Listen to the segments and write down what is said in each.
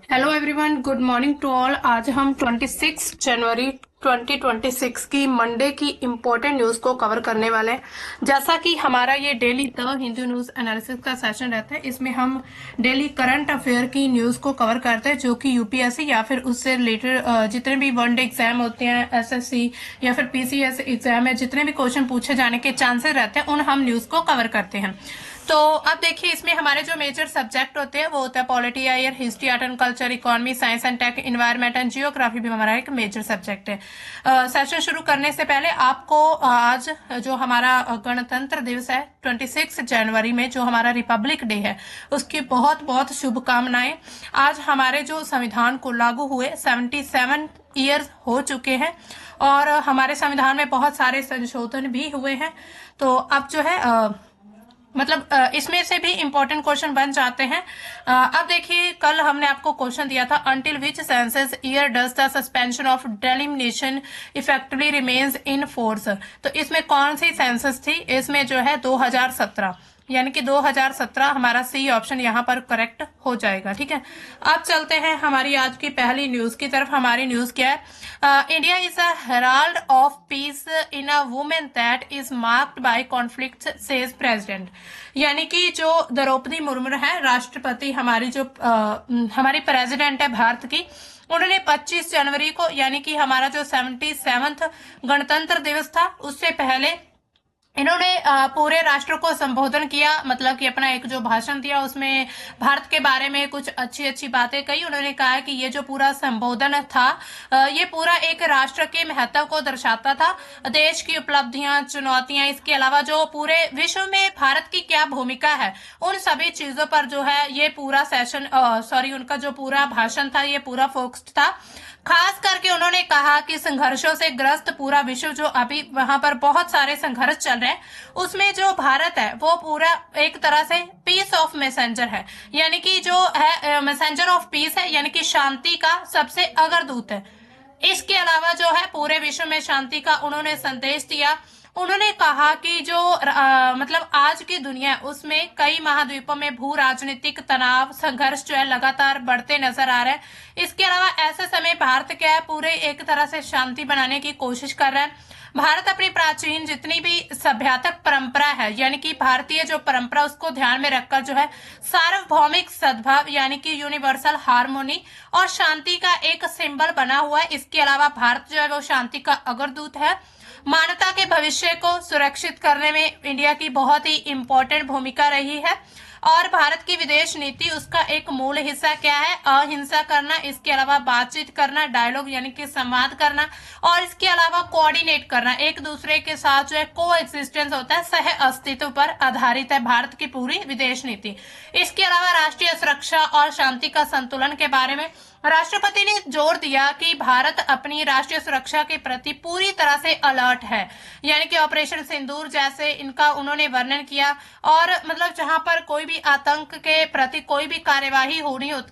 Hello everyone, good morning to all. आज हम 26 जनवरी 2026 की मंडे की इम्पोर्टेंट न्यूज़ को कवर करने वाले हैं। जैसा कि हमारा ये daily the Hindu news analysis का सेशन रहता है, इसमें हम डेली करंट अफेयर की न्यूज़ को कवर करते हैं जो कि यूपीएससी या फिर उससे रिलेटेड जितने भी वन डे एग्जाम होते हैं, एसएससी या फिर पीसीएस एग्जाम है, जितने भी क्वेश्चन पूछे जाने के चांसेस रहते हैं उन हम न्यूज़ को कवर करते हैं। तो अब देखिए, इसमें हमारे जो मेजर सब्जेक्ट होते हैं वो होता है polity, year, history, art and culture, economy, science and tech, environment and geography भी हमारा एक मेजर सब्जेक्ट है। सेशन शुरू करने से पहले आपको आज जो हमारा गणतंत्र दिवस है 26 जनवरी में, जो हमारा रिपब्लिक डे है, उसकी बहुत बहुत शुभकामनाएं। आज हमारे जो संविधान को लागू हुए 77 ईयर्स हो चुके हैं और हमारे संविधान में बहुत सारे संशोधन भी हुए हैं। तो अब जो है इसमें से भी इंपॉर्टेंट क्वेश्चन बन जाते हैं। अब देखिए, कल हमने आपको क्वेश्चन दिया था, until which census year does the suspension of delimitation effectively remains in force. तो इसमें कौन सी सेंसस थी? इसमें जो है 2017, यानी कि 2017 हमारा सी ऑप्शन यहाँ पर करेक्ट हो जाएगा। ठीक है, अब चलते हैं हमारी आज की पहली न्यूज की तरफ। हमारी न्यूज क्या है? India is a Herald of peace in a women that is marked by conflict, says president. यानी कि जो द्रौपदी मुर्मू है, राष्ट्रपति, हमारी जो हमारी प्रेसिडेंट है भारत की, उन्होंने 25 जनवरी को, यानी कि हमारा जो 77वां गणतंत्र दिवस था, उससे पहले इन्होंने पूरे राष्ट्र को संबोधन किया, मतलब कि अपना एक जो भाषण दिया उसमें भारत के बारे में कुछ अच्छी अच्छी बातें कही। उन्होंने कहा कि ये जो पूरा संबोधन था ये पूरा एक राष्ट्र के महत्व को दर्शाता था, देश की उपलब्धियां, चुनौतियां, इसके अलावा जो पूरे विश्व में भारत की क्या भूमिका है, उन सभी चीजों पर जो है ये पूरा सेशन उनका जो पूरा भाषण था ये पूरा फोकस्ड था। खास करके उन्होंने कहा कि संघर्षों से ग्रस्त पूरा विश्व, जो अभी वहां पर बहुत सारे संघर्ष चल रहे हैं, उसमें जो भारत है वो पूरा एक तरह से पीस ऑफ मैसेंजर है, यानी कि जो है मैसेंजर ऑफ पीस है, यानी कि शांति का सबसे अग्रदूत है। इसके अलावा जो है पूरे विश्व में शांति का उन्होंने संदेश दिया। उन्होंने कहा कि जो आज की दुनिया है, उसमें कई महाद्वीपों में भू राजनीतिक तनाव, संघर्ष जो है लगातार बढ़ते नजर आ रहे हैं। इसके अलावा ऐसे समय भारत क्या है, पूरे एक तरह से शांति बनाने की कोशिश कर रहा है। भारत अपनी प्राचीन जितनी भी सभ्यतात्मक परंपरा है, यानी कि भारतीय जो परंपरा, उसको ध्यान में रखकर जो है सार्वभौमिक सद्भाव, यानी कि यूनिवर्सल हार्मोनी और शांति का एक सिंबल बना हुआ है। इसके अलावा भारत जो है वो शांति का अग्रदूत है। मानवता के भविष्य को सुरक्षित करने में इंडिया की बहुत ही इंपॉर्टेंट भूमिका रही है। और भारत की विदेश नीति, उसका एक मूल हिस्सा क्या है? अहिंसा करना, इसके अलावा बातचीत करना, डायलॉग यानी कि संवाद करना, और इसके अलावा कोऑर्डिनेट करना, एक दूसरे के साथ जो है को एक्सिस्टेंस होता है, सह अस्तित्व पर आधारित है भारत की पूरी विदेश नीति। इसके अलावा राष्ट्रीय सुरक्षा और शांति का संतुलन के बारे में राष्ट्रपति ने जोर दिया कि भारत अपनी राष्ट्रीय सुरक्षा के प्रति पूरी तरह से अलर्ट है, यानी कि ऑपरेशन सिंदूर जैसे इनका उन्होंने वर्णन किया। और जहां पर कोई भी आतंक के प्रति कोई भी कार्यवाही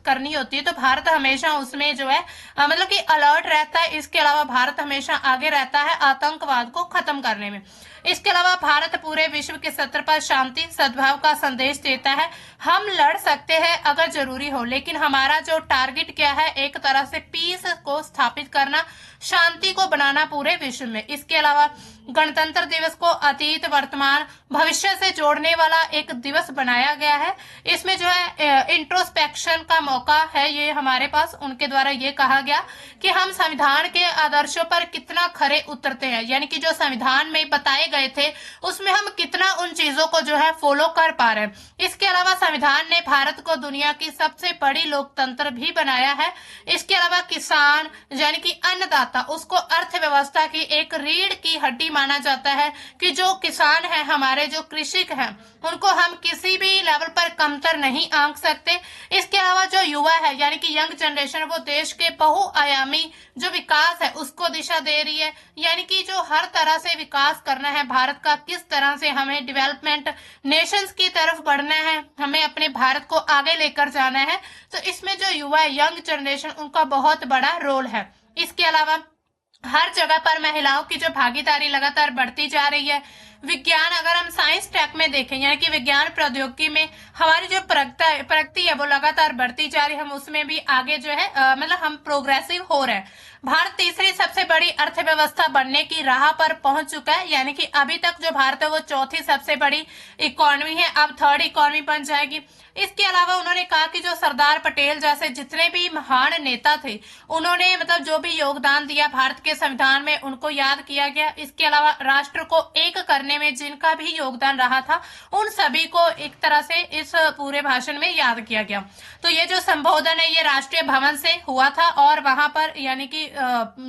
करनी होती है, तो भारत हमेशा उसमें जो है कि अलर्ट रहता है। इसके अलावा भारत हमेशा आगे रहता है आतंकवाद को खत्म करने में। इसके अलावा भारत पूरे विश्व के स्तर पर शांति सद्भाव का संदेश देता है। हम लड़ सकते हैं अगर जरूरी हो, लेकिन हमारा जो टारगेट क्या है, एक तरह से पीस को स्थापित करना, शांति को बनाना पूरे विश्व में। इसके अलावा गणतंत्र दिवस को अतीत, वर्तमान, भविष्य से जोड़ने वाला एक दिवस बनाया गया है। इसमें जो है इंट्रोस्पेक्शन का मौका है ये हमारे पास। उनके द्वारा ये कहा गया कि हम संविधान के आदर्शों पर कितना खरे उतरते हैं, यानी कि जो संविधान में बताए गए थे उसमें हम कितना उन चीजों को जो है फॉलो कर पा रहे हैं। इसके अलावा संविधान ने भारत को दुनिया की सबसे बड़ी लोकतंत्र भी बनाया है। इसके अलावा किसान, यानी कि अन्नदाता, उसको अर्थव्यवस्था की एक रीढ़ की हड्डी माना जाता है, कि जो किसान है, हमारे जो कृषक हैं, उनको हम किसी भी लेवल पर कमतर नहीं आंक सकते। इसके अलावा जो युवा है, यानी कि यंग जनरेशन, वो देश के बहुआयामी जो विकास है उसको दिशा दे रही है, यानी कि जो हर तरह से विकास करना है भारत का, किस तरह से हमें डेवलपमेंट नेशंस की तरफ बढ़ना है, हमें अपने भारत को आगे लेकर जाना है। तो इसमें जो युवा है, यंग जनरेशन, उनका बहुत बड़ा रोल है। इसके अलावा हर जगह पर महिलाओं की जो भागीदारी लगातार बढ़ती जा रही है, विज्ञान, अगर हम साइंस ट्रैक में देखें यानी कि विज्ञान प्रौद्योगिकी में हमारी जो प्रगति है वो लगातार बढ़ती जा रही है, हम उसमें भी आगे जो है मतलब हम प्रोग्रेसिव हो रहे हैं। भारत तीसरी सबसे बड़ी अर्थव्यवस्था बनने की राह पर पहुंच चुका है, यानी कि अभी तक जो भारत है वो चौथी सबसे बड़ी इकोनॉमी है, अब थर्ड इकोनॉमी बन जाएगी। इसके अलावा उन्होंने कहा कि जो सरदार पटेल जैसे जितने भी महान नेता थे उन्होंने मतलब जो भी योगदान दिया भारत के संविधान में उनको याद किया गया। इसके अलावा राष्ट्र को एक करने में जिनका भी योगदान रहा था उन सभी को एक तरह से इस पूरे भाषण में याद किया गया। तो ये जो संबोधन है ये राष्ट्रीय भवन से हुआ था और वहां पर यानी कि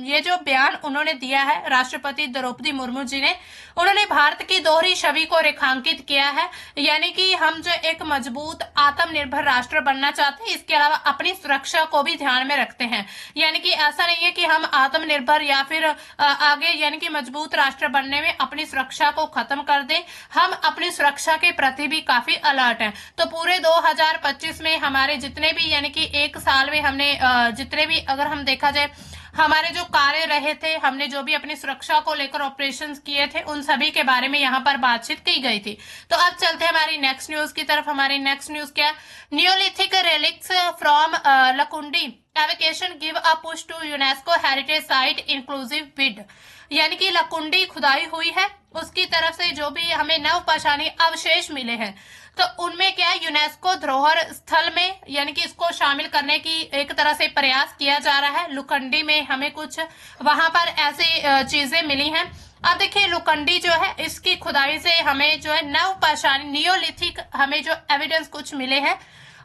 ये जो बयान उन्होंने दिया है राष्ट्रपति द्रौपदी मुर्मू जी ने, उन्होंने भारत की दोहरी छवि को रेखांकित किया है, यानी कि हम जो एक मजबूत आत्मनिर्भर राष्ट्र बनना चाहते हैं, इसके अलावा अपनी सुरक्षा को भी ध्यान में रखते हैं। यानी कि ऐसा नहीं है कि हम आत्मनिर्भर या फिर आगे यानी कि मजबूत राष्ट्र बनने में अपनी सुरक्षा को खत्म कर दें, हम अपनी सुरक्षा के प्रति भी काफी अलर्ट हैं। तो पूरे 2025 में हमारे जितने भी यानी कि एक साल में हमने जितने भी अगर हम देखा जाए हमारे जो कार्य रहे थे, हमने जो भी अपनी सुरक्षा को लेकर ऑपरेशंस किए थे उन सभी के बारे में यहाँ पर बातचीत की गई थी। तो अब चलते हैं हमारी नेक्स्ट न्यूज की तरफ। हमारी नेक्स्ट न्यूज क्या है, neolithic relics from Lakkundi excavation give a push to UNESCO heritage site inclusive bid, यानी कि लकुंडी खुदाई हुई है उसकी तरफ से जो भी हमें नवपाषाणी अवशेष मिले हैं तो उनमें क्या है यूनेस्को धरोहर स्थल में यानी कि इसको शामिल करने की एक तरह से प्रयास किया जा रहा है। लुकंडी में हमें कुछ वहां पर ऐसी चीजें मिली हैं। अब देखिए लुकंडी जो है इसकी खुदाई से हमें जो है नवपाषाणी नियोलिथिक हमें जो एविडेंस कुछ मिले हैं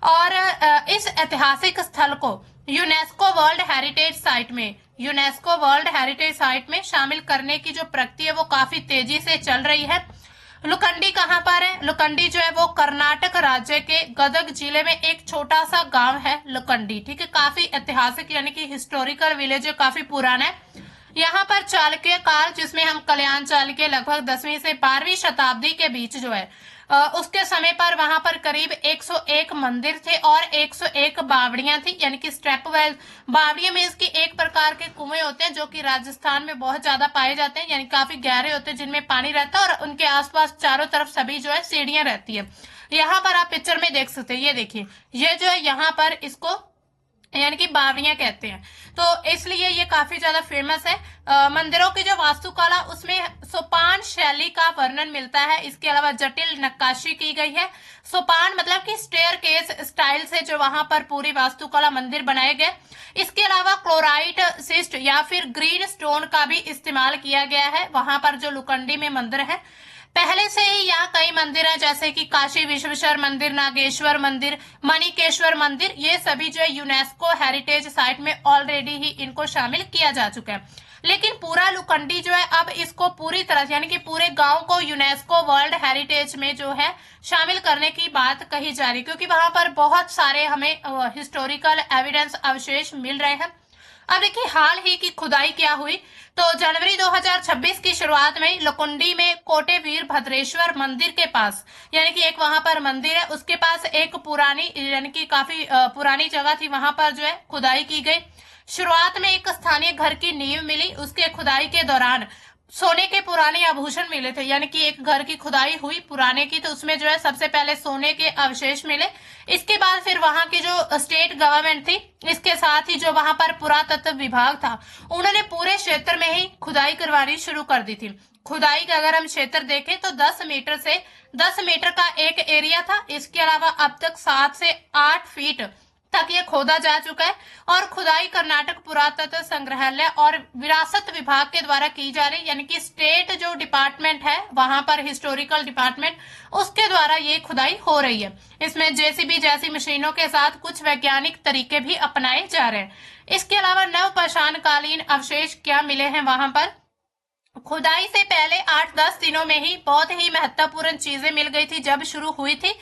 और इस ऐतिहासिक स्थल को यूनेस्को वर्ल्ड हेरिटेज साइट में शामिल करने की जो प्रक्रिया है वो काफी तेजी से चल रही है। लुकंडी कहाँ पर है? लुकंडी जो है वो कर्नाटक राज्य के गदग जिले में एक छोटा सा गांव है लुकंडी, ठीक है। काफी ऐतिहासिक यानी कि हिस्टोरिकल विलेज है, काफी पुराना है। यहाँ पर चालुक्य काल जिसमें हम कल्याण चालुक्य लगभग 10वीं से 12वीं शताब्दी के बीच जो है उसके समय पर वहां पर करीब 101 मंदिर थे और 101 बावड़ियां थी, यानी कि स्टेप वेल। बावड़ियां में इसकी एक प्रकार के कुएं होते हैं जो कि राजस्थान में बहुत ज्यादा पाए जाते हैं, यानी काफी गहरे होते हैं जिनमें पानी रहता है और उनके आसपास चारों तरफ सभी जो है सीढ़ियां रहती है। यहाँ पर आप पिक्चर में देख सकते हैं, ये देखिए ये जो है यहाँ पर इसको यानी कि बावड़ियां कहते हैं, तो इसलिए ये काफी ज्यादा फेमस है। मंदिरों की जो वास्तुकला उसमें सोपान शैली का वर्णन मिलता है, इसके अलावा जटिल नक्काशी की गई है। सोपान मतलब कि स्टेयर केस स्टाइल से जो वहां पर पूरी वास्तुकला मंदिर बनाए गए। इसके अलावा क्लोराइट सिस्ट या फिर ग्रीन स्टोन का भी इस्तेमाल किया गया है वहां पर जो लुकंडी में मंदिर है। पहले से ही यहाँ कई मंदिर हैं जैसे कि काशी विश्वेश्वर मंदिर, नागेश्वर मंदिर, मणिकेश्वर मंदिर, ये सभी जो है यूनेस्को हेरिटेज साइट में ऑलरेडी ही इनको शामिल किया जा चुका है। लेकिन पूरा लुकंडी जो है अब इसको पूरी तरह यानी कि पूरे गांव को यूनेस्को वर्ल्ड हेरिटेज में जो है शामिल करने की बात कही जा रही है, क्योंकि वहां पर बहुत सारे हमें हिस्टोरिकल एविडेंस अवशेष मिल रहे हैं। अब देखिए हाल ही की खुदाई क्या हुई, तो जनवरी 2026 की शुरुआत में लुकंडी में कोटे वीर भद्रेश्वर मंदिर के पास यानी कि एक वहां पर मंदिर है उसके पास एक पुरानी यानी कि काफी पुरानी जगह थी, वहां पर जो है खुदाई की गई। शुरुआत में एक स्थानीय घर की नींव मिली, उसके खुदाई के दौरान सोने के पुराने आभूषण मिले थे, यानी कि एक घर की खुदाई हुई पुराने की तो उसमें जो है सबसे पहले सोने के अवशेष मिले। इसके बाद फिर वहां की जो स्टेट गवर्नमेंट थी इसके साथ ही जो वहां पर पुरातत्व विभाग था उन्होंने पूरे क्षेत्र में ही खुदाई करवानी शुरू कर दी थी। खुदाई का अगर हम क्षेत्र देखें तो 10 मीटर का एक एरिया था। इसके अलावा अब तक 7 से 8 फीट तक ये खोदा जा चुका है और खुदाई कर्नाटक पुरातत्व संग्रहालय और विरासत विभाग के द्वारा की जा रही, यानी कि स्टेट जो डिपार्टमेंट है वहां पर हिस्टोरिकल डिपार्टमेंट उसके द्वारा ये खुदाई हो रही है। इसमें जेसीबी जैसी मशीनों के साथ कुछ वैज्ञानिक तरीके भी अपनाए जा रहे हैं। इसके अलावा नवपाषाण कालीन अवशेष क्या मिले हैं वहां पर, खुदाई से पहले 8-10 दिनों में ही बहुत ही महत्वपूर्ण चीजें मिल गई थी जब शुरू हुई थी।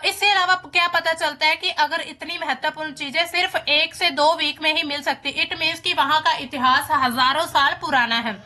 इससे अलावा क्या पता चलता है कि अगर इतनी महत्वपूर्ण चीजें सिर्फ 1 से 2 वीक में ही मिल सकती, इट मीन्स कि वहां का इतिहास हजारों साल पुराना है।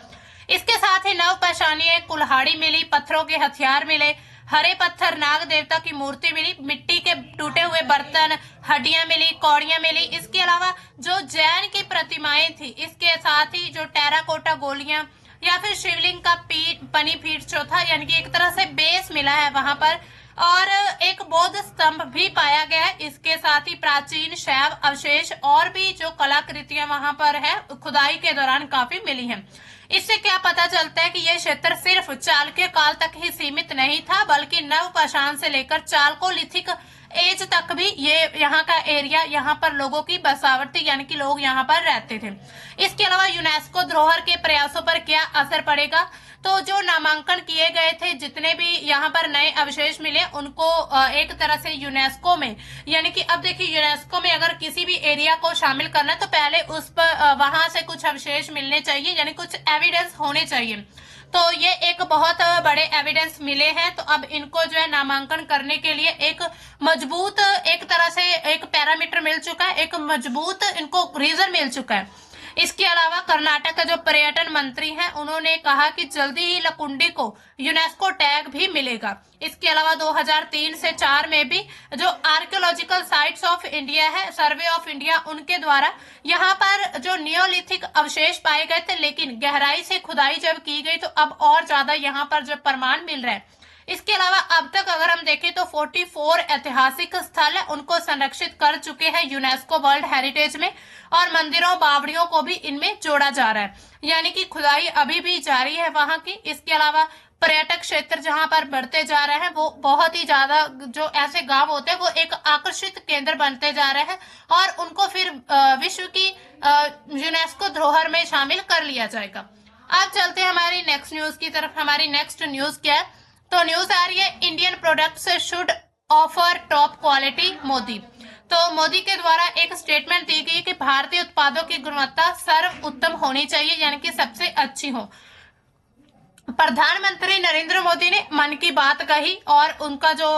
इसके साथ ही नवपाषाणीय कुल्हाड़ी मिली, पत्थरों के हथियार मिले, हरे पत्थर, नाग देवता की मूर्ति मिली, मिट्टी के टूटे हुए बर्तन, हड्डियां मिली, कौड़ियां मिली। इसके अलावा जो जैन की प्रतिमाएं थी इसके साथ ही जो टेराकोटा गोलियां या फिर शिवलिंग का पनी पीठ चौथा, यानी कि एक तरह से बेस मिला है वहां पर, और एक बौद्ध स्तंभ भी पाया गया है। इसके साथ ही प्राचीन शैव अवशेष और भी जो कलाकृतियां वहां पर है खुदाई के दौरान काफी मिली हैं। इससे क्या पता चलता है कि यह क्षेत्र सिर्फ चालुक्य काल तक ही सीमित नहीं था, बल्कि नवपाषाण से लेकर चालकोलिथिक एज तक भी ये यहाँ का एरिया, यहाँ पर लोगों की बसावटी यानी कि लोग यहाँ पर रहते थे। इसके अलावा यूनेस्को धरोहर के प्रयासों पर क्या असर पड़ेगा, तो जो नामांकन किए गए थे जितने भी यहाँ पर नए अवशेष मिले उनको एक तरह से यूनेस्को में, यानी कि अब देखिए यूनेस्को में अगर किसी भी एरिया को शामिल करना है तो पहले उस पर वहां से कुछ अवशेष मिलने चाहिए, यानी कुछ एविडेंस होने चाहिए। तो ये एक बहुत बड़े एविडेंस मिले हैं, तो अब इनको जो है नामांकन करने के लिए एक मजबूत, एक तरह से एक पैरामीटर मिल चुका है, एक मजबूत इनको रीजन मिल चुका है। इसके अलावा कर्नाटक का जो पर्यटन मंत्री हैं उन्होंने कहा कि जल्दी ही लकुंडी को यूनेस्को टैग भी मिलेगा। इसके अलावा 2003 से 4 में भी जो आर्कियोलॉजिकल साइट्स ऑफ इंडिया है, सर्वे ऑफ इंडिया, उनके द्वारा यहाँ पर जो नियोलिथिक अवशेष पाए गए थे, लेकिन गहराई से खुदाई जब की गई तो अब और ज्यादा यहाँ पर जो प्रमाण मिल रहा है। इसके अलावा अब तक अगर हम देखें तो 44 ऐतिहासिक स्थल है उनको संरक्षित कर चुके हैं यूनेस्को वर्ल्ड हेरिटेज में, और मंदिरों बावड़ियों को भी इनमें जोड़ा जा रहा है, यानी कि खुदाई अभी भी जारी है वहां की। इसके अलावा पर्यटक क्षेत्र जहां पर बढ़ते जा रहे हैं, वो बहुत ही ज्यादा जो ऐसे गांव होते हैं वो एक आकर्षित केंद्र बनते जा रहे हैं, और उनको फिर विश्व की यूनेस्को धरोहर में शामिल कर लिया जाएगा। अब चलते हैं हमारी नेक्स्ट न्यूज की तरफ। हमारी नेक्स्ट न्यूज क्या है, तो न्यूज आ रही है Indian products should offer top quality Modi. तो मोदी के द्वारा एक स्टेटमेंट दी गई कि भारतीय उत्पादों की गुणवत्ता सर्वोत्तम होनी चाहिए, यानी कि सबसे अच्छी हो। प्रधानमंत्री नरेंद्र मोदी ने मन की बात कही, और उनका जो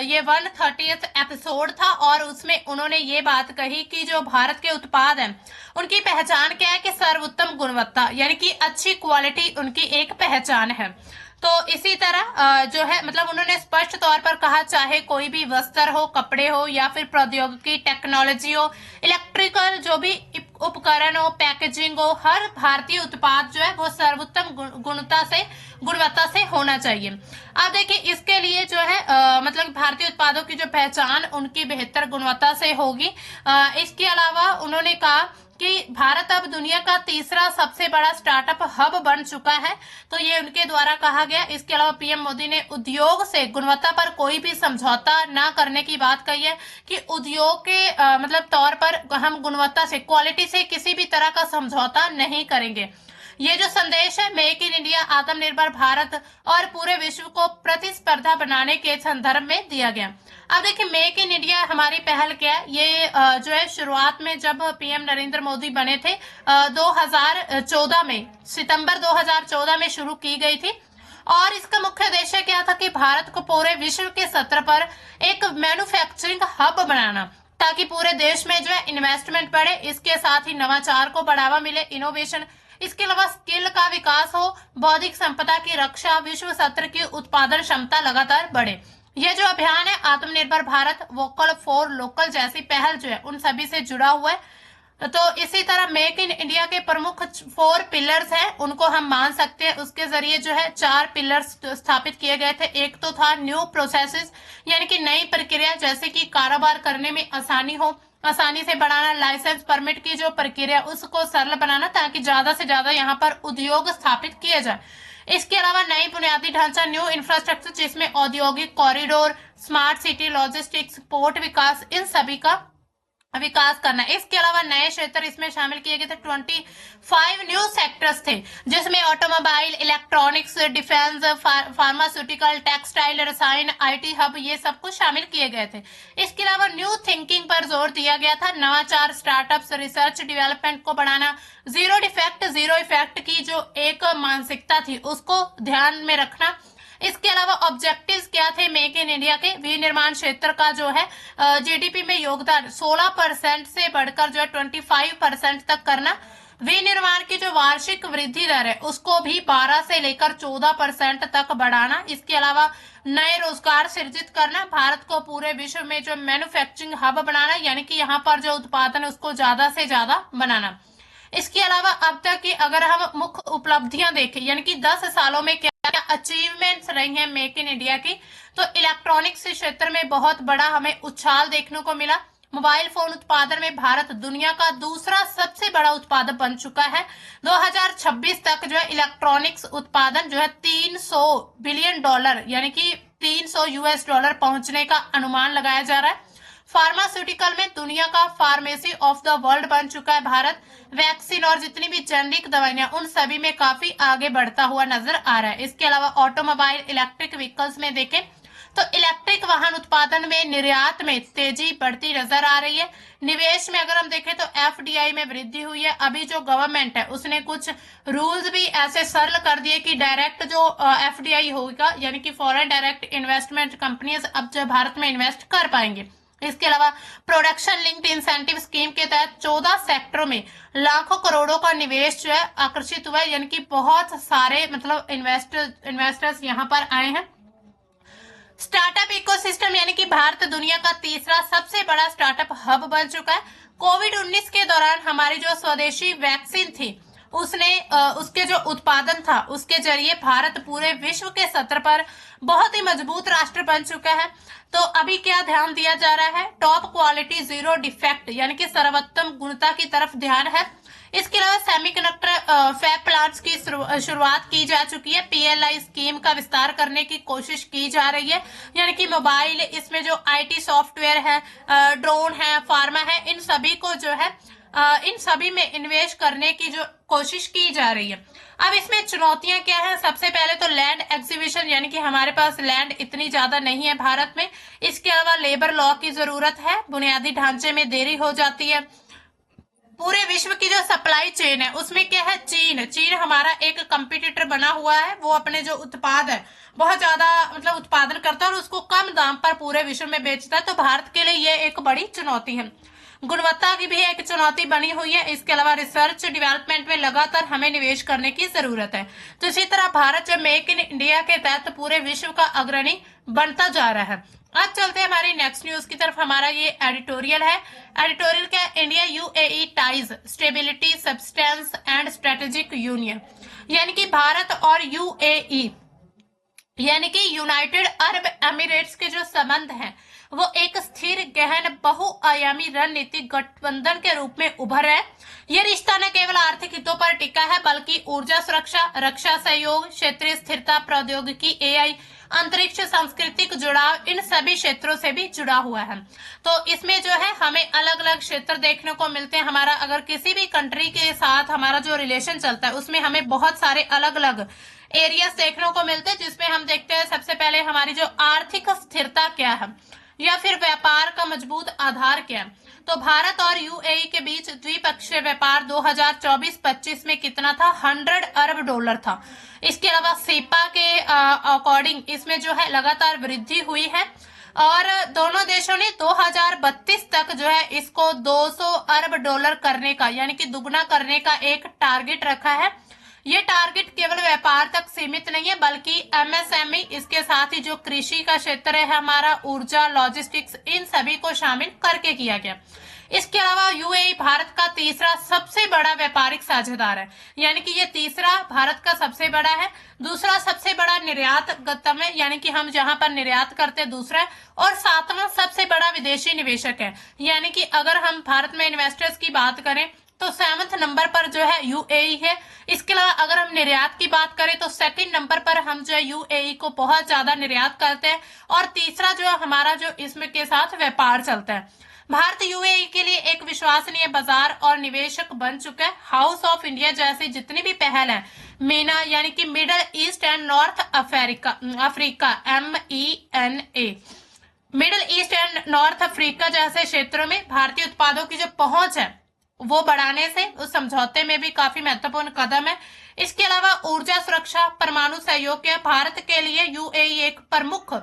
ये 130th एपिसोड था, और उसमें उन्होंने ये बात कही कि जो भारत के उत्पाद हैं उनकी पहचान क्या है कि सर्वोत्तम गुणवत्ता, यानी कि अच्छी क्वालिटी उनकी एक पहचान है। तो इसी तरह जो है मतलब उन्होंने स्पष्ट तौर पर कहा, चाहे कोई भी वस्त्र हो, कपड़े हो, या फिर प्रौद्योगिकी टेक्नोलॉजी हो, इलेक्ट्रिकल जो भी उपकरण हो, पैकेजिंग हो, हर भारतीय उत्पाद जो है वो सर्वोत्तम गुणवत्ता से होना चाहिए। अब देखिए इसके लिए जो है मतलब भारतीय उत्पादों की जो पहचान उनकी बेहतर गुणवत्ता से होगी। इसके अलावा उन्होंने कहा कि भारत अब दुनिया का तीसरा सबसे बड़ा स्टार्टअप हब बन चुका है, तो ये उनके द्वारा कहा गया। इसके अलावा पीएम मोदी ने उद्योग से गुणवत्ता पर कोई भी समझौता ना करने की बात कही है, कि उद्योग के मतलब तौर पर हम गुणवत्ता से, क्वालिटी से किसी भी तरह का समझौता नहीं करेंगे। ये जो संदेश है मेक इन इंडिया, आत्मनिर्भर भारत और पूरे विश्व को प्रतिस्पर्धा बनाने के संदर्भ में दिया गया। अब देखिए मेक इन इंडिया हमारी पहल क्या है, ये जो है शुरुआत में जब पीएम नरेंद्र मोदी बने थे 2014 में, सितंबर 2014 में शुरू की गई थी, और इसका मुख्य उद्देश्य क्या था कि भारत को पूरे विश्व के स्तर पर एक मैन्युफैक्चरिंग हब बनाना, ताकि पूरे देश में जो है इन्वेस्टमेंट बढ़े, इसके साथ ही नवाचार को बढ़ावा मिले, इनोवेशन, इसके अलावा स्किल का विकास हो, बौद्धिक संपदा की रक्षा, विश्व स्तर की उत्पादन क्षमता लगातार बढ़े। ये जो अभियान है आत्मनिर्भर भारत, वोकल फॉर लोकल जैसी पहल जो है उन सभी से जुड़ा हुआ है। तो इसी तरह मेक इन इंडिया के प्रमुख 4 पिलर्स हैं, उनको हम मान सकते हैं। उसके जरिए जो है 4 पिलर्स स्थापित किए गए थे। एक तो था न्यू प्रोसेसेस, यानी कि नई प्रक्रिया, जैसे कि कारोबार करने में आसानी हो, आसानी से बढ़ाना, लाइसेंस परमिट की जो प्रक्रिया उसको सरल बनाना, ताकि ज्यादा से ज्यादा यहाँ पर उद्योग स्थापित किए जाए। इसके अलावा नई बुनियादी ढांचा, न्यू इंफ्रास्ट्रक्चर, जिसमें औद्योगिक corridor, smart city, logistics, port विकास, इन सभी का विकास करना। इसके अलावा नए क्षेत्र इसमें शामिल किए गए थे। 25 न्यू सेक्टर्स थे, जिसमें automobile, electronics, defence, pharmaceutical, textile, रसायन, आईटी हब, ये सब कुछ शामिल किए गए थे। इसके अलावा न्यू थिंकिंग पर जोर दिया गया था, नवाचार, स्टार्टअप्स, रिसर्च डेवलपमेंट को बढ़ाना, जीरो डिफेक्ट जीरो इफेक्ट की जो एक मानसिकता थी उसको ध्यान में रखना। इसके अलावा ऑब्जेक्टिव्स क्या थे मेक इन इंडिया के, विनिर्माण क्षेत्र का जो है जीडीपी में योगदान 16% से बढ़कर जो है 25% तक करना, विनिर्माण की जो वार्षिक वृद्धि दर है उसको भी 12 से लेकर 14% तक बढ़ाना। इसके अलावा नए रोजगार सृजित करना, भारत को पूरे विश्व में जो मैन्युफैक्चरिंग हब बनाना, यानी कि यहाँ पर जो उत्पादन है उसको ज्यादा से ज्यादा बनाना। इसके अलावा अब तक की अगर हम मुख्य उपलब्धियां देखें, यानी कि 10 सालों में क्या क्या अचीवमेंट्स रही हैं मेक इन इंडिया की, तो इलेक्ट्रॉनिक्स क्षेत्र में बहुत बड़ा हमें उछाल देखने को मिला। मोबाइल फोन उत्पादन में भारत दुनिया का दूसरा सबसे बड़ा उत्पादक बन चुका है। 2026 तक जो है इलेक्ट्रॉनिक्स उत्पादन जो है 300 बिलियन डॉलर यानी कि 300 यूएस डॉलर पहुंचने का अनुमान लगाया जा रहा है। फार्मास्यूटिकल में दुनिया का फार्मेसी ऑफ द वर्ल्ड बन चुका है भारत। वैक्सीन और जितनी भी जेनरिक दवाइयां उन सभी में काफी आगे बढ़ता हुआ नजर आ रहा है। इसके अलावा ऑटोमोबाइल इलेक्ट्रिक व्हीकल्स में देखें तो इलेक्ट्रिक वाहन उत्पादन में निर्यात में तेजी बढ़ती नजर आ रही है। निवेश में अगर हम देखें तो एफडीआई में वृद्धि हुई है। अभी जो गवर्नमेंट है उसने कुछ रूल्स भी ऐसे सरल कर दिए कि डायरेक्ट जो एफडीआई होगा यानी कि फॉरेन डायरेक्ट इन्वेस्टमेंट कंपनीज अब जो भारत में इन्वेस्ट कर पाएंगे। इसके अलावा प्रोडक्शन लिंक्ड इंसेंटिव स्कीम के तहत 14 सेक्टरों में लाखों करोड़ों का निवेश जो है आकर्षित हुआ है, यानी कि बहुत सारे मतलब इन्वेस्टर्स यहाँ पर आए हैं। स्टार्टअप इकोसिस्टम यानी कि भारत दुनिया का तीसरा सबसे बड़ा स्टार्टअप हब बन चुका है। कोविड-19 के दौरान हमारी जो स्वदेशी वैक्सीन थी उसके जो उत्पादन था उसके जरिए भारत पूरे विश्व के स्तर पर बहुत ही मजबूत राष्ट्र बन चुका है। तो अभी क्या ध्यान दिया जा रहा है, टॉप क्वालिटी जीरो डिफेक्ट यानी कि सर्वोत्तम गुणवत्ता की तरफ ध्यान है। इसके अलावा सेमीकंडक्टर फैब प्लांट्स की शुरुआत की जा चुकी है। पीएलआई स्कीम का विस्तार करने की कोशिश की जा रही है, यानी कि मोबाइल इसमें जो आईटी सॉफ्टवेयर है, ड्रोन है, फार्मा है, इन सभी को जो है इन सभी में इन्वेस्ट करने की जो कोशिश की जा रही है। अब इसमें चुनौतियां क्या है, सबसे पहले तो लैंड एक्विजिशन यानी कि हमारे पास लैंड इतनी ज्यादा नहीं है भारत में। इसके अलावा लेबर लॉ की जरूरत है, बुनियादी ढांचे में देरी हो जाती है। पूरे विश्व की जो सप्लाई चेन है उसमें क्या है, चीन हमारा एक कंपटीटर बना हुआ है। वो अपने जो उत्पाद है बहुत ज्यादा मतलब उत्पादन करता है और उसको कम दाम पर पूरे विश्व में बेचता है। तो भारत के लिए ये एक बड़ी चुनौती है। गुणवत्ता की भी एक चुनौती बनी हुई है। इसके अलावा रिसर्च डेवलपमेंट में लगातार हमें निवेश करने की जरूरत है। तो इसी तरह भारत जो मेक इन इंडिया के तहत पूरे विश्व का अग्रणी बनता जा रहा है। आज चलते हैं हमारी नेक्स्ट न्यूज की तरफ। हमारा ये एडिटोरियल है। एडिटोरियल क्या, India UAE ties stability substance and strategic union, यानी कि भारत और यूएई यानी कि यूनाइटेड अरब एमिरेट्स के जो संबंध हैं वो एक स्थिर गहन बहुआयामी रणनीतिक गठबंधन के रूप में उभर है। यह रिश्ता न केवल आर्थिक हितों पर टिका है बल्कि ऊर्जा सुरक्षा, रक्षा सहयोग, क्षेत्रीय स्थिरता, प्रौद्योगिकी, एआई, अंतरिक्ष, सांस्कृतिक जुड़ाव, इन सभी क्षेत्रों से भी जुड़ा हुआ है। तो इसमें जो है हमें अलग अलग क्षेत्र देखने को मिलते हैं। हमारा अगर किसी भी कंट्री के साथ हमारा जो रिलेशन चलता है उसमें हमें बहुत सारे अलग अलग एरियाज देखने को मिलते हैं, जिसमें हम देखते हैं सबसे पहले हमारी जो आर्थिक स्थिरता क्या है या फिर व्यापार का मजबूत आधार क्या है। तो भारत और यूएई के बीच द्विपक्षीय व्यापार 2024-25 में कितना था, 100 अरब डॉलर था। इसके अलावा सीपा के अकॉर्डिंग इसमें जो है लगातार वृद्धि हुई है और दोनों देशों ने 2032 तक जो है इसको 200 अरब डॉलर करने का यानी कि दुगना करने का एक टारगेट रखा है। ये टारगेट केवल व्यापार तक सीमित नहीं है बल्कि एमएसएमई, इसके साथ ही जो कृषि का क्षेत्र है हमारा, ऊर्जा, लॉजिस्टिक्स, इन सभी को शामिल करके किया गया। इसके अलावा यूएई भारत का तीसरा सबसे बड़ा व्यापारिक साझेदार है, यानी कि ये तीसरा भारत का सबसे बड़ा है। दूसरा सबसे बड़ा निर्यात गंतव्य है, यानी कि हम जहां पर निर्यात करते हैं दूसरा है। और सातवां सबसे बड़ा विदेशी निवेशक है, यानी कि अगर हम भारत में इन्वेस्टर्स की बात करें तो 7वें नंबर पर जो है यूएई है। इसके अलावा अगर हम निर्यात की बात करें तो 2nd नंबर पर हम जो है यूएई को बहुत ज्यादा निर्यात करते हैं और तीसरा जो हमारा जो इसमें के साथ व्यापार चलता है। भारत यूएई के लिए एक विश्वसनीय बाजार और निवेशक बन चुका है। हाउस ऑफ इंडिया जैसी जितनी भी पहल है, मीना यानी कि middle east and north Africa MENA, middle east and north Africa जैसे क्षेत्रों में भारतीय उत्पादों की जो पहुंच है वो बढ़ाने से उस समझौते में भी काफी महत्वपूर्ण कदम है। इसके अलावा ऊर्जा सुरक्षा, परमाणु सहयोग के भारत के लिए यूएई एक प्रमुख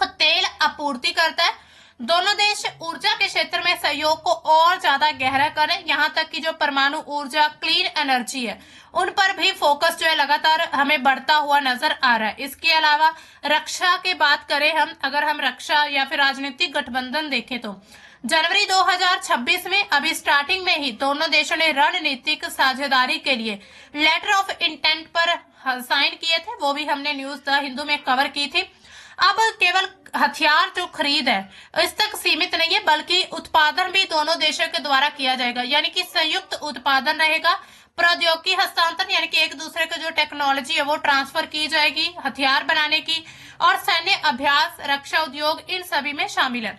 तेल आपूर्ति करता है। दोनों देश ऊर्जा के क्षेत्र में सहयोग को और ज्यादा गहरा करें, यहाँ तक कि जो परमाणु ऊर्जा, क्लीन एनर्जी है, उन पर भी फोकस जो है लगातार हमें बढ़ता हुआ नजर आ रहा है। इसके अलावा रक्षा की बात करें हम, अगर हम रक्षा या फिर राजनीतिक गठबंधन देखें तो जनवरी 2026 में अभी स्टार्टिंग में ही दोनों देशों ने रणनीतिक साझेदारी के लिए लेटर ऑफ इंटेंट पर साइन किए थे, वो भी हमने न्यूज द हिंदू में कवर की थी। अब केवल हथियार जो खरीद है इस तक सीमित नहीं है, बल्कि उत्पादन भी दोनों देशों के द्वारा किया जाएगा, यानी कि संयुक्त उत्पादन रहेगा। प्रौद्योगिकी हस्तांतरण यानी कि एक दूसरे को जो टेक्नोलॉजी है वो ट्रांसफर की जाएगी हथियार बनाने की, और सैन्य अभ्यास, रक्षा उद्योग, इन सभी में शामिल है।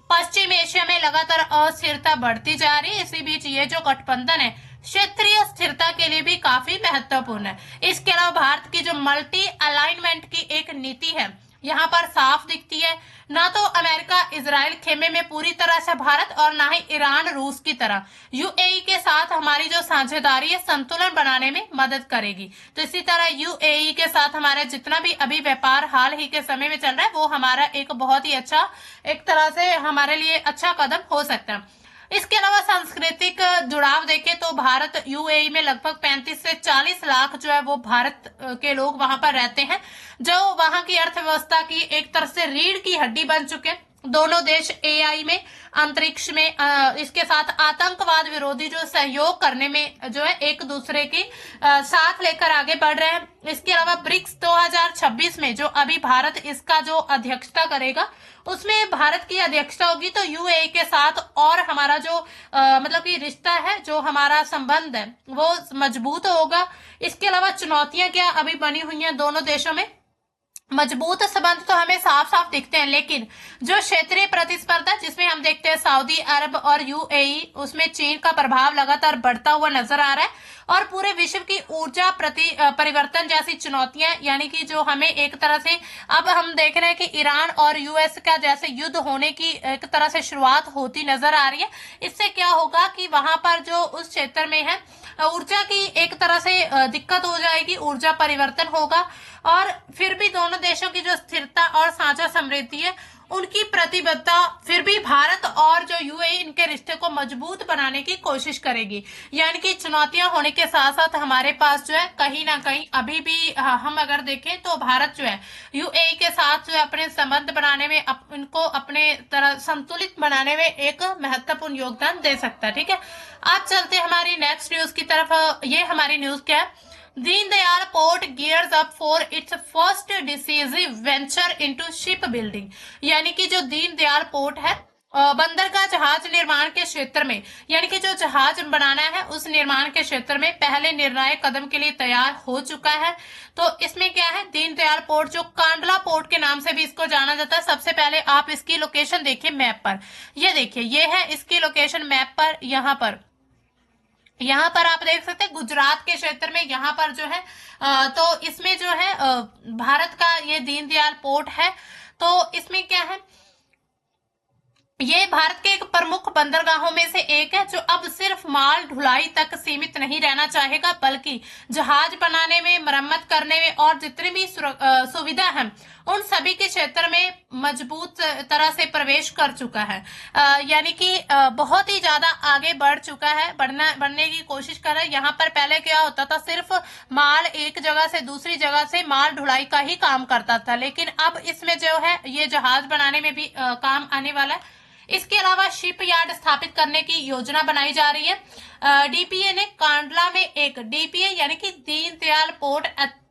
पश्चिम एशिया में लगातार अस्थिरता बढ़ती जा रही है, इसी बीच ये जो गठबंधन है क्षेत्रीय स्थिरता के लिए भी काफी महत्वपूर्ण है। इसके अलावा भारत की जो मल्टी अलाइनमेंट की एक नीति है यहाँ पर साफ दिखती है, ना तो अमेरिका इजराइल खेमे में पूरी तरह से भारत, और ना ही ईरान रूस की तरह यूएई के साथ हमारी जो साझेदारी है संतुलन बनाने में मदद करेगी। तो इसी तरह यूएई के साथ हमारा जितना भी अभी व्यापार हाल ही के समय में चल रहा है वो हमारा एक बहुत ही अच्छा, एक तरह से हमारे लिए अच्छा कदम हो सकता है। इसके अलावा सांस्कृतिक जुड़ाव देखें तो भारत यूएई में लगभग 35 से 40 लाख जो है वो भारत के लोग वहां पर रहते हैं, जो वहां की अर्थव्यवस्था की एक तरह से रीढ़ की हड्डी बन चुके हैं। दोनों देश एआई में, अंतरिक्ष में, इसके साथ आतंकवाद विरोधी जो सहयोग करने में जो है एक दूसरे के साथ लेकर आगे बढ़ रहे हैं। इसके अलावा ब्रिक्स 2026 में जो अभी भारत इसका जो अध्यक्षता करेगा उसमें भारत की अध्यक्षता होगी, तो यूएई के साथ और हमारा जो मतलब कि रिश्ता है, जो हमारा संबंध है वो मजबूत होगा। इसके अलावा चुनौतियां क्या अभी बनी हुई हैं दोनों देशों में, मजबूत संबंध तो हमें साफ साफ दिखते हैं, लेकिन जो क्षेत्रीय प्रतिस्पर्धा जिसमें हम देखते हैं सऊदी अरब और यूएई, उसमें चीन का प्रभाव लगातार बढ़ता हुआ नजर आ रहा है, और पूरे विश्व की ऊर्जा परिवर्तन जैसी चुनौतियां, यानी कि जो हमें एक तरह से अब हम देख रहे हैं कि ईरान और यूएस का जैसे युद्ध होने की एक तरह से शुरुआत होती नजर आ रही है। इससे क्या होगा कि वहां पर जो उस क्षेत्र में है ऊर्जा की एक तरह से दिक्कत हो जाएगी, ऊर्जा परिवर्तन होगा, और फिर भी दोनों देशों की जो स्थिरता और साझा समृद्धि है उनकी प्रतिबद्धता फिर भी भारत और जो यूएई इनके रिश्ते को मजबूत बनाने की कोशिश करेगी। यानी कि चुनौतियां होने के साथ साथ हमारे पास जो है कहीं ना कहीं अभी भी हम अगर देखें तो भारत जो है यूएई के साथ जो है अपने संबंध बनाने में, इनको अपने तरह संतुलित बनाने में एक महत्वपूर्ण योगदान दे सकता है। ठीक है, आज चलते हमारी नेक्स्ट न्यूज की तरफ। ये हमारी न्यूज क्या है, Deendayal port gears up for its first decisive venture into ship building, यानी कि जो दीनदयाल पोर्ट है बंदरगाह जहाज निर्माण के क्षेत्र में, यानी कि जो जहाज बनाना है उस निर्माण के क्षेत्र में पहले निर्णायक कदम के लिए तैयार हो चुका है। तो इसमें क्या है, दीनदयाल पोर्ट जो कांडला पोर्ट के नाम से भी इसको जाना जाता है। सबसे पहले आप इसकी लोकेशन देखिए मैप पर, ये देखिए ये है इसकी लोकेशन मैप पर, यहाँ पर आप देख सकते हैं गुजरात के क्षेत्र में यहाँ पर जो है तो इसमें जो है भारत का ये दीनदयाल पोर्ट है। तो इसमें क्या है, ये भारत के एक प्रमुख बंदरगाहों में से एक है जो अब सिर्फ माल ढुलाई तक सीमित नहीं रहना चाहेगा, बल्कि जहाज बनाने में, मरम्मत करने में और जितनी भी सुविधा है उन सभी के क्षेत्र में मजबूत तरह से प्रवेश कर चुका है। यानी कि बहुत ही ज्यादा आगे बढ़ चुका है, बढ़ने की कोशिश कर रहा है। यहाँ पर पहले क्या होता था, सिर्फ माल एक जगह से दूसरी जगह से माल ढुलाई का ही काम करता था, लेकिन अब इसमें जो है ये जहाज बनाने में भी काम आने वाला है। इसके अलावा शिप यार्ड स्थापित करने की योजना बनाई जा रही है। डीपीए ने कांडला में एक डीपीए यानी कि दीनदयाल पोर्ट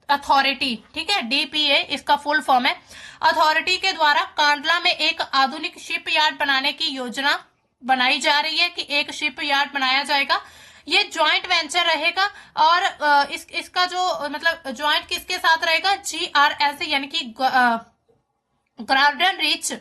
अथॉरिटी, ठीक है, डीपीए इसका फुल फॉर्म है, अथॉरिटी के द्वारा कांडला में एक आधुनिक शिप यार्ड बनाने की योजना बनाई जा रही है कि एक शिप यार्ड बनाया जाएगा। ये ज्वाइंट वेंचर रहेगा, और इसका जो मतलब ज्वाइंट किसके साथ रहेगा, GRS यानी कि garden rich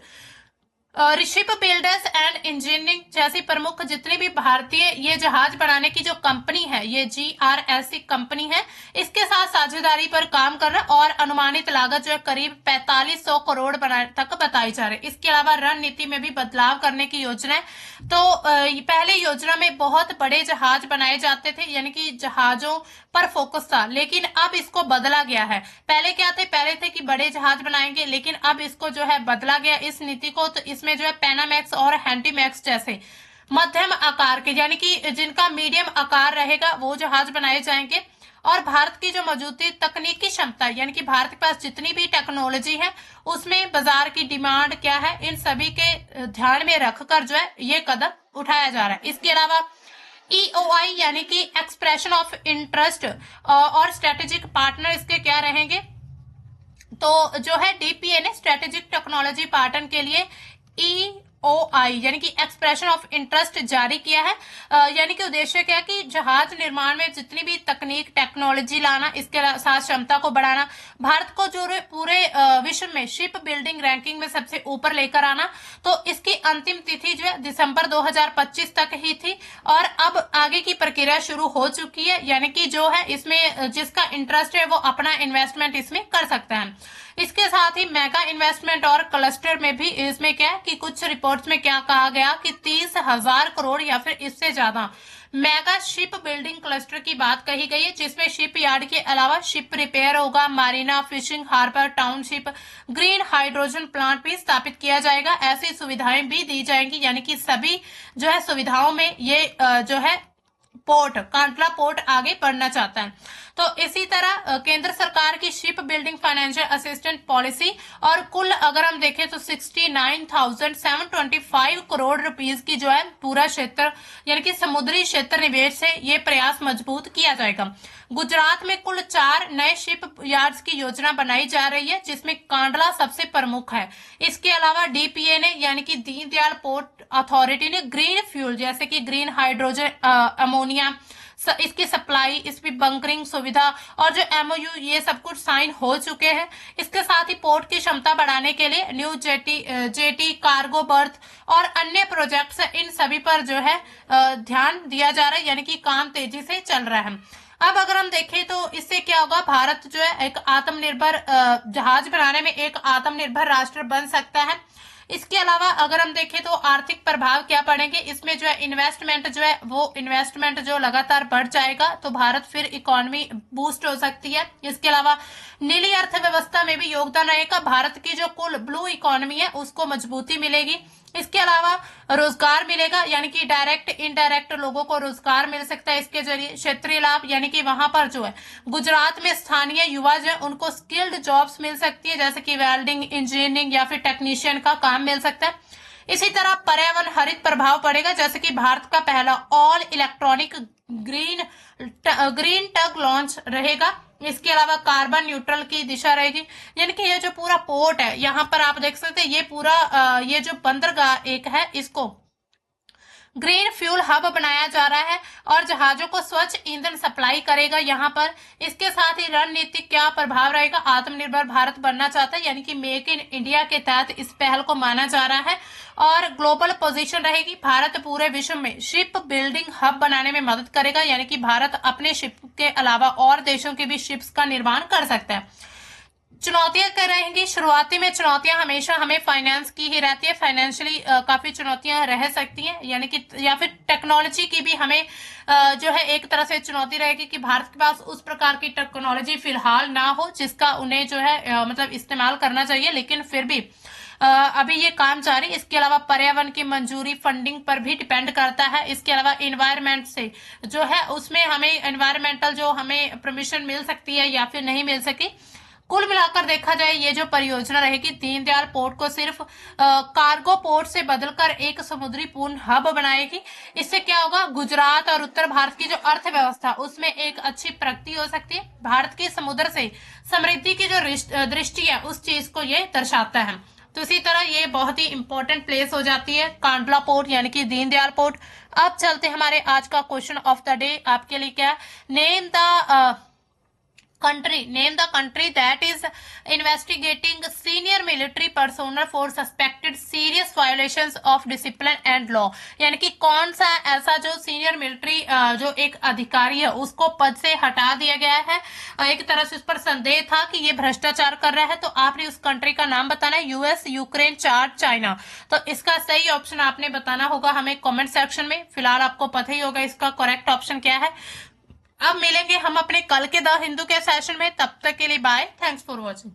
ship builders and engineering जैसी प्रमुख जितनी भी भारतीय ये जहाज बनाने की जो कंपनी है, ये GRSC कंपनी है, इसके साथ साझेदारी पर काम कर रहा है और अनुमानित लागत जो है करीब 4500 करोड़ तक बताई जा रही है। इसके अलावा रणनीति में भी बदलाव करने की योजना है। तो पहले योजना में बहुत बड़े जहाज बनाए जाते थे, यानी कि जहाजों पर फोकस था, लेकिन अब इसको बदला गया है। पहले क्या थे, पहले थे कि बड़े जहाज बनाएंगे, लेकिन अब इसको जो है बदला गया इस नीति को। तो इसमें जो है पैनामैक्स और हैंटीमैक्स जैसे मध्यम आकार के, यानी कि जिनका मीडियम आकार रहेगा वो जहाज बनाए जाएंगे। और भारत की जो मौजूदा तकनीकी क्षमता, यानी कि भारत के पास जितनी भी टेक्नोलॉजी है उसमें बाजार की डिमांड क्या है, इन सभी के ध्यान में रखकर जो है ये कदम उठाया जा रहा है। इसके अलावा EOI यानी कि एक्सप्रेशन ऑफ इंटरेस्ट और स्ट्रेटेजिक पार्टनर इसके क्या रहेंगे, तो जो है DPA ने स्ट्रेटेजिक टेक्नोलॉजी पार्टनर के लिए EOI यानी कि एक्सप्रेशन ऑफ इंटरेस्ट जारी किया है। यानी कि उद्देश्य क्या है कि जहाज निर्माण में जितनी भी तकनीक टेक्नोलॉजी लाना, इसके साथ क्षमता को बढ़ाना, भारत को जो पूरे विश्व में शिप बिल्डिंग रैंकिंग में सबसे ऊपर लेकर आना। तो इसकी अंतिम तिथि जो है दिसंबर 2025 तक ही थी और अब आगे की प्रक्रिया शुरू हो चुकी है। यानी कि जो है इसमें जिसका इंटरेस्ट है वो अपना इन्वेस्टमेंट इसमें कर सकता है। इसके साथ ही मेगा इन्वेस्टमेंट और क्लस्टर में भी इसमें क्या है कि कुछ रिपोर्ट्स में क्या कहा गया कि 30,000 करोड़ या फिर इससे ज्यादा मेगा शिप बिल्डिंग क्लस्टर की बात कही गई है, जिसमें शिप यार्ड के अलावा शिप रिपेयर होगा, marina, fishing harbour, township, green hydrogen plant भी स्थापित किया जाएगा। ऐसी सुविधाएं भी दी जाएंगी, यानी कि सभी जो है सुविधाओं में ये जो है पोर्ट कांडला पोर्ट आगे बढ़ना चाहता है। तो इसी तरह केंद्र सरकार की ship building financial assistant policy और कुल अगर हम देखें तो 69,725 करोड़ रुपीस की जो है पूरा क्षेत्र यानी कि समुद्री क्षेत्र निवेश से ये प्रयास मजबूत किया जाएगा। गुजरात में कुल 4 नए शिप यार्ड्स की योजना बनाई जा रही है, जिसमें कांडला सबसे प्रमुख है। इसके अलावा DPA ने यानी कि दीनदयाल पोर्ट अथॉरिटी ने ग्रीन फ्यूल जैसे कि ग्रीन हाइड्रोजन, अमोनिया, इसकी सप्लाई, इसकी बंकरिंग सुविधा और जो MOU ये सब कुछ साइन हो चुके हैं। इसके साथ ही पोर्ट की क्षमता बढ़ाने के लिए न्यू जेटी, कार्गो बर्थ और अन्य प्रोजेक्ट्स, इन सभी पर जो है ध्यान दिया जा रहा है, यानी कि काम तेजी से चल रहा है। अब अगर हम देखें तो इससे क्या होगा, भारत जो है एक आत्मनिर्भर जहाज बनाने में एक आत्मनिर्भर राष्ट्र बन सकता है। इसके अलावा अगर हम देखें तो आर्थिक प्रभाव क्या पड़ेंगे, इसमें जो है इन्वेस्टमेंट जो है वो इन्वेस्टमेंट जो लगातार बढ़ जाएगा तो भारत फिर इकोनॉमी बूस्ट हो सकती है। इसके अलावा नीली अर्थव्यवस्था में भी योगदान रहेगा, भारत की जो कुल ब्लू इकोनॉमी है उसको मजबूती मिलेगी। इसके अलावा रोजगार मिलेगा, यानी कि डायरेक्ट इनडायरेक्ट लोगों को रोजगार मिल सकता है इसके जरिए। क्षेत्रीय लाभ यानी कि वहां पर जो है गुजरात में स्थानीय युवा जो है उनको स्किल्ड जॉब्स मिल सकती है, जैसे कि वेल्डिंग, इंजीनियरिंग या फिर टेक्नीशियन का काम मिल सकता है। इसी तरह पर्यावरण हरित प्रभाव पड़ेगा, जैसे कि भारत का पहला all electronic green tug launch रहेगा। इसके अलावा कार्बन न्यूट्रल की दिशा रहेगी, यानी कि ये जो पूरा पोर्ट है यहाँ पर आप देख सकते हैं ये पूरा ये जो बंदरगाह एक है इसको ग्रीन फ्यूल हब बनाया जा रहा है और जहाजों को स्वच्छ ईंधन सप्लाई करेगा यहाँ पर। इसके साथ ही रणनीतिक क्या प्रभाव रहेगा, आत्मनिर्भर भारत बनना चाहता है, यानी कि मेक इन इंडिया के तहत इस पहल को माना जा रहा है। और ग्लोबल पोजीशन रहेगी, भारत पूरे विश्व में शिप बिल्डिंग हब बनाने में मदद करेगा, यानी कि भारत अपने शिप के अलावा और देशों के भी शिप्स का निर्माण कर सकता है। चुनौतियां क्या रहेंगी, शुरुआती में चुनौतियां हमेशा हमें फाइनेंस की ही रहती है, फाइनेंशियली काफी चुनौतियां रह सकती हैं, यानी कि या फिर टेक्नोलॉजी की भी हमें जो है एक तरह से चुनौती रहेगी कि भारत के पास उस प्रकार की टेक्नोलॉजी फिलहाल ना हो जिसका उन्हें जो है मतलब इस्तेमाल करना चाहिए, लेकिन फिर भी अभी ये काम जारी। इसके अलावा पर्यावरण की मंजूरी फंडिंग पर भी डिपेंड करता है। इसके अलावा एनवायरमेंट से जो है उसमें हमें एनवायरमेंटल जो हमें परमिशन मिल सकती है या फिर नहीं मिल सकी। कुल मिलाकर देखा जाए ये जो परियोजना रहेगी दीनदयाल पोर्ट को सिर्फ कार्गो पोर्ट से बदलकर एक समुद्री पूर्ण हब बनाएगी। इससे क्या होगा, गुजरात और उत्तर भारत की जो अर्थव्यवस्था उसमें एक अच्छी प्रगति हो सकती है। भारत की समुद्र से समृद्धि की जो दृष्टि है उस चीज को ये दर्शाता है। तो इसी तरह ये बहुत ही इंपॉर्टेंट प्लेस हो जाती है कांडला पोर्ट यानी कि दीनदयाल पोर्ट। अब चलते हमारे आज का क्वेश्चन ऑफ द डे आपके लिए क्या, name the country, name the country that is investigating senior military personnel for suspected serious violations of discipline and law। यानी कि कौन सा ऐसा जो सीनियर मिलिट्री जो एक अधिकारी है उसको पद से हटा दिया गया है, एक तरह से उस पर संदेह था कि ये भ्रष्टाचार कर रहा है। तो आपने उस कंट्री का नाम बताना है, यूएस, यूक्रेन, चाड, चाइना। तो इसका सही ऑप्शन आपने बताना होगा हमें कमेंट सेक्शन में। फिलहाल आपको पता ही होगा इसका करेक्ट ऑप्शन क्या है। अब मिलेंगे हम अपने कल के द हिंदू के सेशन में, तब तक के लिए बाय, थैंक्स फॉर वॉचिंग।